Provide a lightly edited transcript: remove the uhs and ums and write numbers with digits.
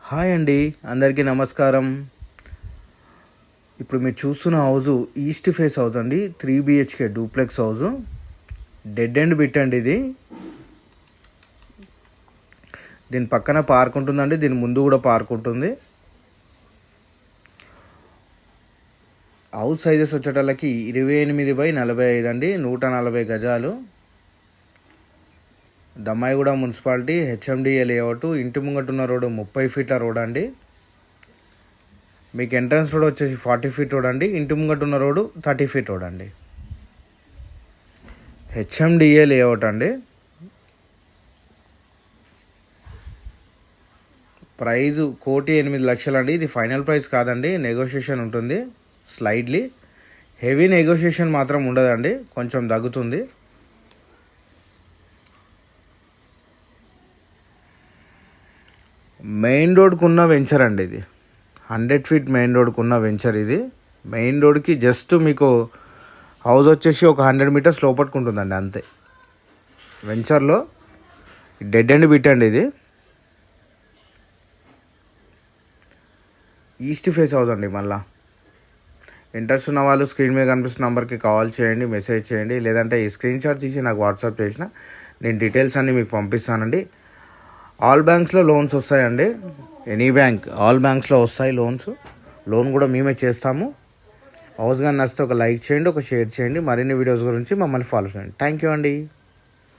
Hi అండి, అందరికీ నమస్కారం. ఇప్పుడు మీరు చూస్తున్న హౌజు ఈస్ట్ ఫేస్ హౌస్ అండి. 3 BHK duplex house. Dead end bit అండి ఇది. దీని పక్కన పార్క్ ఉంటుందండి, దీని ముందు కూడా పార్క్ ఉంటుంది. హౌస్ సైజెస్ వచ్చేటళ్ళకి 28x45 అండి, 140 గజాలు. Dammaiguda municipality, HMDA layout. ఇంటి ముంగటున్న రోడ్డు 30 ఫీట్ల రోడ్ అండి. మీకు ఎంట్రన్స్ రోడ్ వచ్చేసి 40 ఫీట్ రోడ్ అండి. ఇంటి ముంగటున్న రోడ్డు 30 ఫీట్ రోడ్ అండి. HMDA లేఅవుట్ అండి. ప్రైజు 1,08,00,000 అండి. ఇది ఫైనల్ ప్రైస్ కాదండి, నెగోషియేషన్ ఉంటుంది స్లైడ్లీ. హెవీ నెగోషియేషన్ మాత్రం ఉండదండి, కొంచెం తగ్గుతుంది. మెయిన్ రోడ్కు ఉన్న వెంచర్ అండి ఇది. 100 ఫీట్ మెయిన్ రోడ్కు ఉన్న వెంచర్ ఇది. మెయిన్ రోడ్కి జస్ట్ మీకు హౌస్ వచ్చేసి ఒక 100 మీటర్స్ లోపట్టుకుంటుందండి అంతే. వెంచర్లో డెడ్ ఎండ్ బిట్ అండి ఇది. ఈస్ట్ ఫేస్ హౌస్ అండి. మళ్ళా ఇంట్రెస్ట్ ఉన్న వాళ్ళు స్క్రీన్ మీద కనిపిస్తున్న నెంబర్కి కాల్ చేయండి, మెసేజ్ చేయండి, లేదంటే ఈ స్క్రీన్ షాట్ తీసి నాకు వాట్సాప్ చేసిన నేను డీటెయిల్స్ అన్నీ మీకు పంపిస్తానండి. ఆల్ బ్యాంక్స్లో లోన్స్ వస్తాయండి. ఎనీ బ్యాంక్, ఆల్ బ్యాంక్స్లో వస్తాయి లోన్స్. లోన్ కూడా మేమే చేస్తాము. హౌస్ కానీ నచ్చితే ఒక లైక్ చేయండి, ఒక షేర్ చేయండి. మరిన్ని వీడియోస్ గురించి మమ్మల్ని ఫాలో చేయండి. థ్యాంక్ యూ అండి.